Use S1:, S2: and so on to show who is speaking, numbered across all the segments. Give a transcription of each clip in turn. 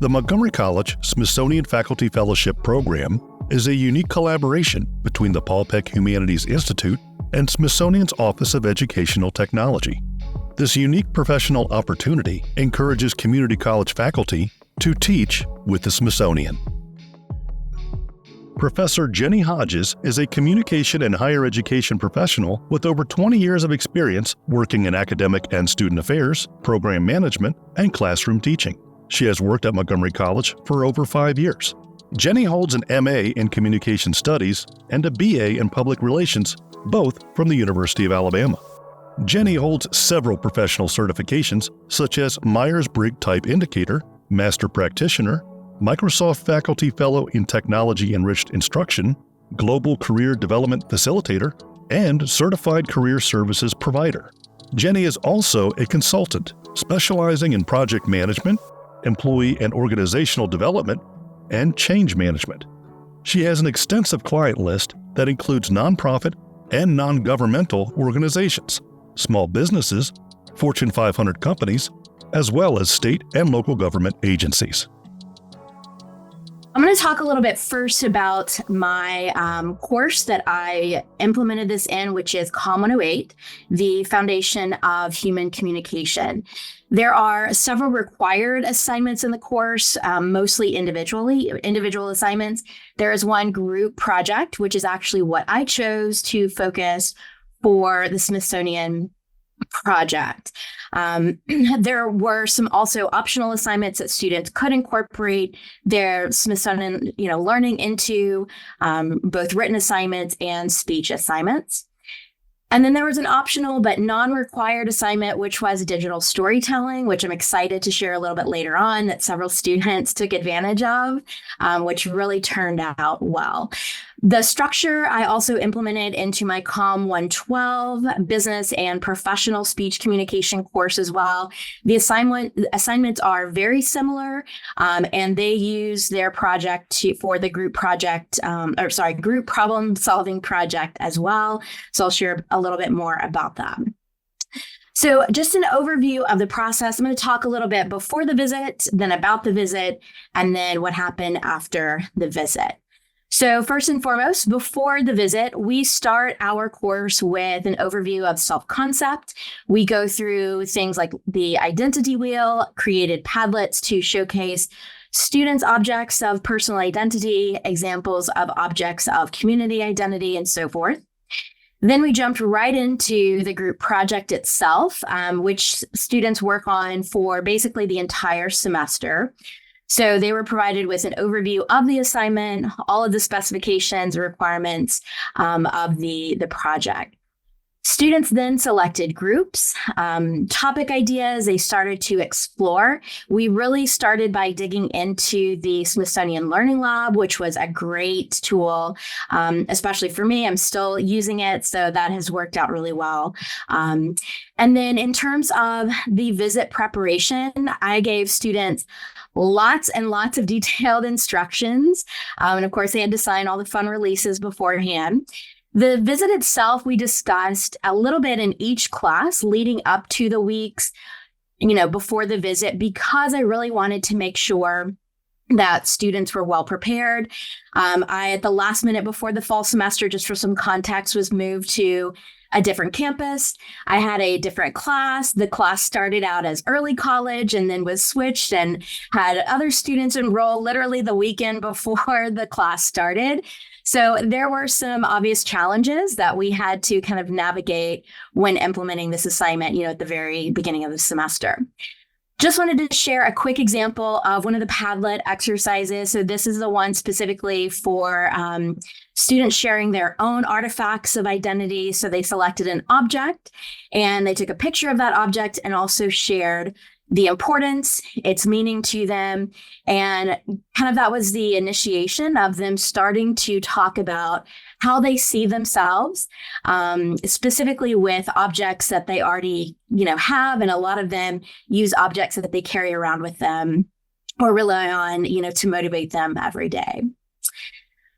S1: The Montgomery College Smithsonian Faculty Fellowship Program is a unique collaboration between the Paul Peck Humanities Institute and Smithsonian's Office of Educational Technology. This unique professional opportunity encourages community college faculty to teach with the Smithsonian. Professor Jenny Hodges is a communication and higher education professional with over 20 years of experience working in academic and student affairs, program management, and classroom teaching. She has worked at Montgomery College for over 5 years. Jenny holds an MA in Communication Studies and a BA in Public Relations, both from the University of Alabama. Jenny holds several professional certifications such as Myers-Briggs Type Indicator, Master Practitioner, Microsoft Faculty Fellow in Technology Enriched Instruction, Global Career Development Facilitator, and Certified Career Services Provider. Jenny is also a consultant specializing in project management, employee and organizational development, and change management. She has an extensive client list that includes nonprofit and non-governmental organizations, small businesses, Fortune 500 companies, as well as state and local government agencies.
S2: I'm going to talk a little bit first about my course that I implemented this in, which is COM 108, the Foundation of Human Communication. There are several required assignments in the course, mostly individual assignments. There is one group project, which is actually what I chose to focus for the Smithsonian project. There were some also optional assignments that students could incorporate their Smithsonian, learning into, both written assignments and speech assignments. And then there was an optional but non-required assignment, which was digital storytelling, which I'm excited to share a little bit later on that several students took advantage of, which really turned out well. The structure I also implemented into my COM 112 business and professional speech communication course as well. The assignments are very similar, and they use their project for the group problem solving project as well. So I'll share a little bit more about that. So just an overview of the process. I'm going to talk a little bit before the visit, then about the visit, and then what happened after the visit. So first and foremost, before the visit, we start our course with an overview of self-concept. We go through things like the identity wheel, created Padlets to showcase students' objects of personal identity, examples of objects of community identity, and so forth. Then we jumped right into the group project itself, which students work on for basically the entire semester. So they were provided with an overview of the assignment, all of the specifications, requirements of the project. Students then selected groups, topic ideas they started to explore. We really started by digging into the Smithsonian Learning Lab, which was a great tool, especially for me. I'm still using it, so that has worked out really well. And then in terms of the visit preparation, I gave students lots and lots of detailed instructions. And of course, they had to sign all the fun releases beforehand. The visit itself, we discussed a little bit in each class leading up to the weeks, before the visit, because I really wanted to make sure that students were well prepared. I, at the last minute before the fall semester, just for some context, was moved to a different campus. I had a different class. The class started out as early college and then was switched and had other students enroll literally the weekend before the class started. So there were some obvious challenges that we had to kind of navigate when implementing this assignment, at the very beginning of the semester. Just wanted to share a quick example of one of the Padlet exercises. So this is the one specifically for students sharing their own artifacts of identity. So they selected an object and they took a picture of that object and also shared the importance, its meaning to them. And kind of that was the initiation of them starting to talk about how they see themselves, specifically with objects that they already, have. And a lot of them use objects that they carry around with them or rely on, to motivate them every day.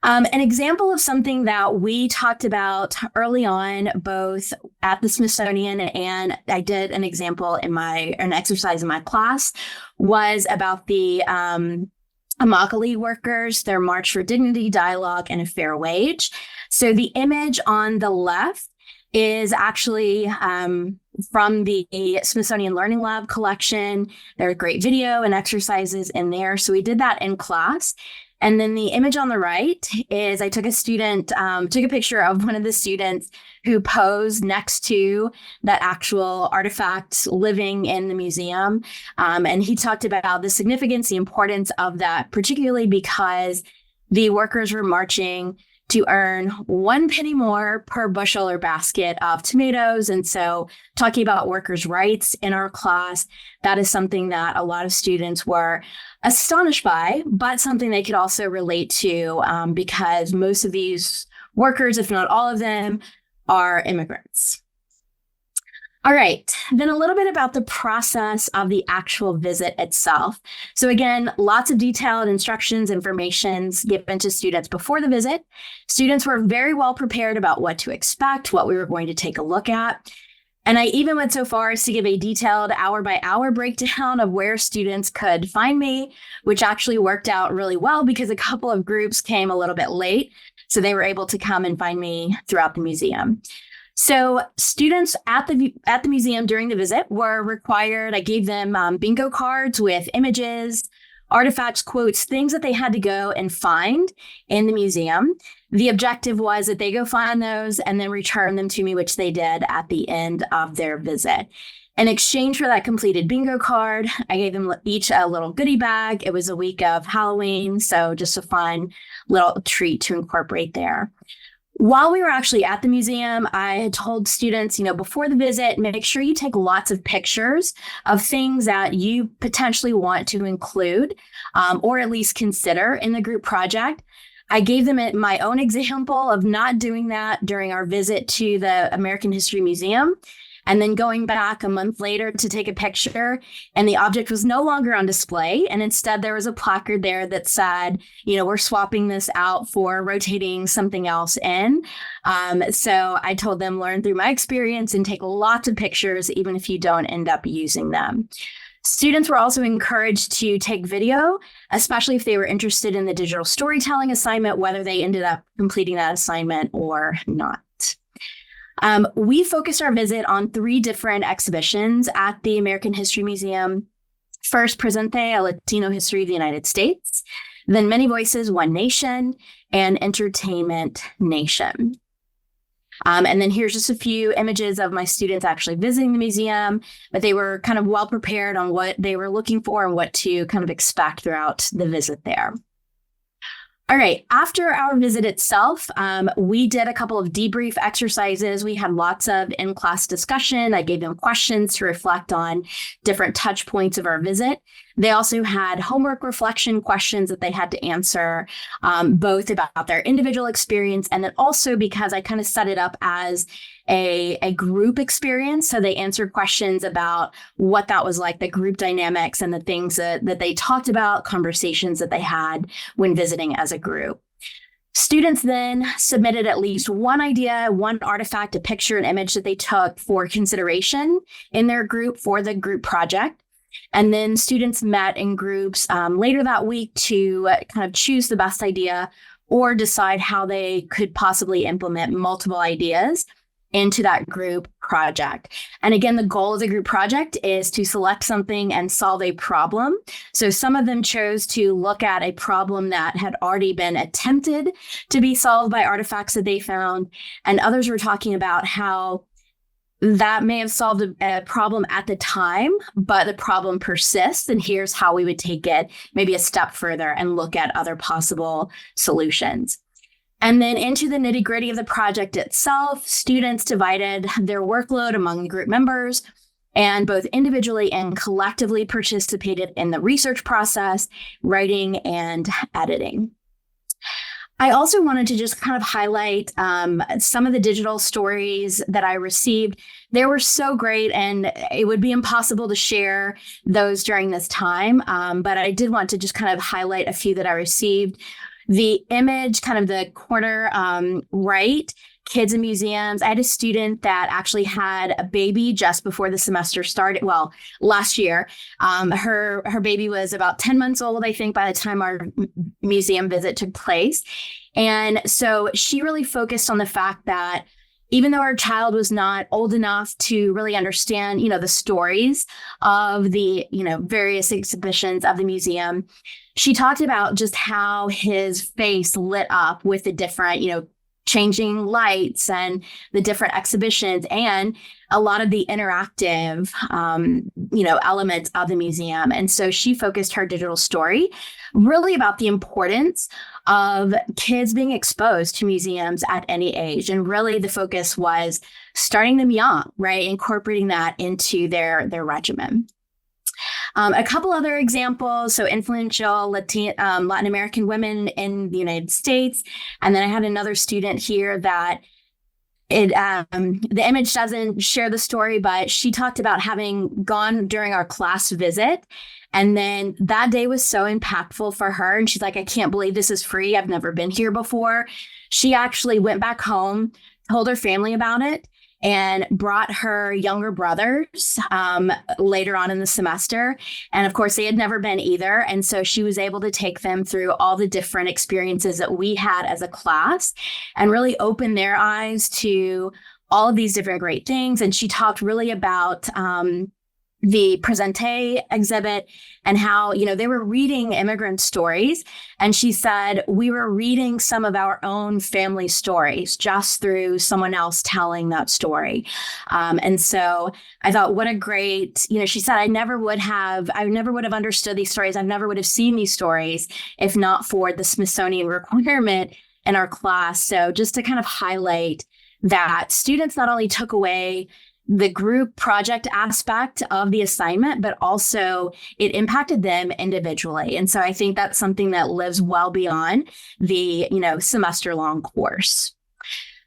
S2: An example of something that we talked about early on, both at the Smithsonian, and I did an example in an exercise in my class, was about the Immokalee workers, their March for Dignity, Dialogue, and a Fair Wage. So the image on the left is actually from the Smithsonian Learning Lab collection. There are great video and exercises in there. So we did that in class. And then the image on the right is I took a picture of one of the students who posed next to that actual artifact living in the museum. And he talked about the significance, the importance of that, particularly because the workers were marching to earn 1 penny more per bushel or basket of tomatoes. And so talking about workers' rights in our class, that is something that a lot of students were astonished by, but something they could also relate to because most of these workers, if not all of them, are immigrants. All right, then a little bit about the process of the actual visit itself. So again, lots of detailed instructions, informations given to students before the visit. Students were very well prepared about what to expect, what we were going to take a look at. And I even went so far as to give a detailed hour-by-hour breakdown of where students could find me, which actually worked out really well because a couple of groups came a little bit late, so they were able to come and find me throughout the museum. So students at the museum during the visit were required, I gave them bingo cards with images, artifacts, quotes, things that they had to go and find in the museum. The objective was that they go find those and then return them to me, which they did at the end of their visit. In exchange for that completed bingo card, I gave them each a little goodie bag. It was a week of Halloween, so just a fun little treat to incorporate there. While we were actually at the museum, I had told students, before the visit, make sure you take lots of pictures of things that you potentially want to include or at least consider in the group project. I gave them my own example of not doing that during our visit to the American History Museum, and then going back a month later to take a picture, and the object was no longer on display. And instead, there was a placard there that said, we're swapping this out for rotating something else in. So I told them, learn through my experience and take lots of pictures, even if you don't end up using them. Students were also encouraged to take video, especially if they were interested in the digital storytelling assignment, whether they ended up completing that assignment or not. We focused our visit on 3 different exhibitions at the American History Museum. First, Presente, a Latino History of the United States, then Many Voices, One Nation, and Entertainment Nation. And then here's just a few images of my students actually visiting the museum, but they were kind of well prepared on what they were looking for and what to kind of expect throughout the visit there. All right, after our visit itself, we did a couple of debrief exercises. We had lots of in-class discussion. I gave them questions to reflect on different touch points of our visit. They also had homework reflection questions that they had to answer, both about their individual experience and then also because I kind of set it up as a group experience. So they answered questions about what that was like, the group dynamics and the things that they talked about, conversations that they had when visiting as a group. Students then submitted at least one idea, one artifact, a picture, an image that they took for consideration in their group for the group project. And then students met in groups later that week to kind of choose the best idea or decide how they could possibly implement multiple ideas into that group project. And again, the goal of the group project is to select something and solve a problem. So some of them chose to look at a problem that had already been attempted to be solved by artifacts that they found. And others were talking about how that may have solved a problem at the time, but the problem persists. And here's how we would take it maybe a step further and look at other possible solutions. And then into the nitty-gritty of the project itself, students divided their workload among the group members and both individually and collectively participated in the research process, writing, and editing. I also wanted to just kind of highlight some of the digital stories that I received. They were so great, and it would be impossible to share those during this time. But I did want to just kind of highlight a few that I received. The image, kind of the corner right, kids in museums. I had a student that actually had a baby just before the semester started. Well, last year, her baby was about 10 months old, I think, by the time our museum visit took place. And so she really focused on the fact that even though our child was not old enough to really understand, the stories of the, various exhibitions of the museum, she talked about just how his face lit up with the different, changing lights and the different exhibitions and a lot of the interactive, elements of the museum. And so she focused her digital story really about the importance of kids being exposed to museums at any age. And really the focus was starting them young, right? Incorporating that into their regimen. A couple other examples. So influential Latin American women in the United States. And then I had another student here that the image doesn't share the story, but she talked about having gone during our class visit. And then that day was so impactful for her. And she's like, I can't believe this is free. I've never been here before. She actually went back home, told her family about it, and brought her younger brothers later on in the semester. And of course, they had never been either. And so she was able to take them through all the different experiences that we had as a class and really open their eyes to all of these different great things. And she talked really about the Presente exhibit and how, they were reading immigrant stories. And she said, we were reading some of our own family stories just through someone else telling that story. And so I thought, what a great, she said, I never would have understood these stories. I never would have seen these stories if not for the Smithsonian requirement in our class. So just to kind of highlight that students not only took away the group project aspect of the assignment, but also it impacted them individually. And so I think that's something that lives well beyond the, semester-long course.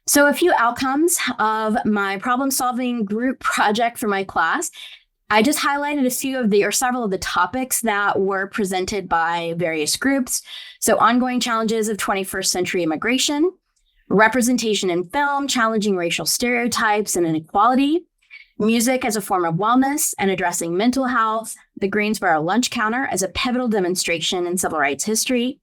S2: So a few outcomes of my problem-solving group project for my class. I just highlighted several of the topics that were presented by various groups. So ongoing challenges of 21st century immigration, representation in film, challenging racial stereotypes and inequality, music as a form of wellness and addressing mental health, the Greensboro Lunch Counter as a pivotal demonstration in civil rights history,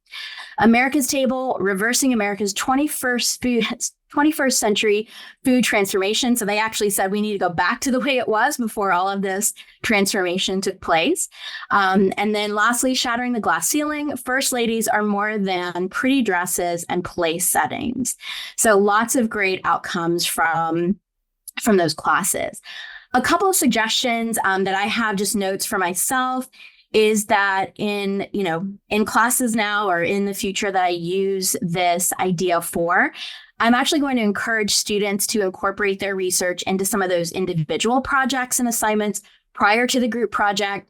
S2: America's Table, reversing America's 21st century food transformation. So they actually said we need to go back to the way it was before all of this transformation took place. And then lastly, shattering the glass ceiling. First ladies are more than pretty dresses and place settings. So lots of great outcomes from those classes. A couple of suggestions that I have, just notes for myself, is that in classes now or in the future that I use this idea for, I'm actually going to encourage students to incorporate their research into some of those individual projects and assignments prior to the group project,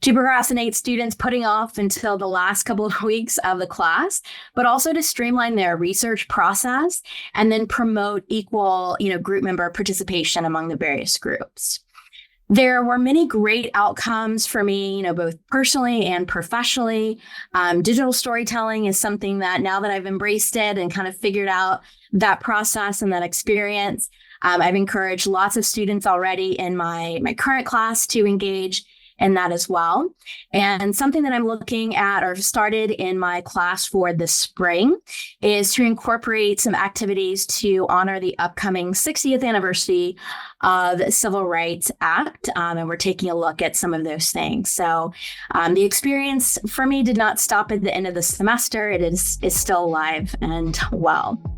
S2: to procrastinate students putting off until the last couple of weeks of the class, but also to streamline their research process and then promote equal, group member participation among the various groups. There were many great outcomes for me, both personally and professionally. Digital storytelling is something that now that I've embraced it and kind of figured out that process and that experience, I've encouraged lots of students already in my current class to engage in that as well. And something that I'm looking at or started in my class for this spring is to incorporate some activities to honor the upcoming 60th anniversary of the Civil Rights Act. And we're taking a look at some of those things. So the experience for me did not stop at the end of the semester. It is still alive and well.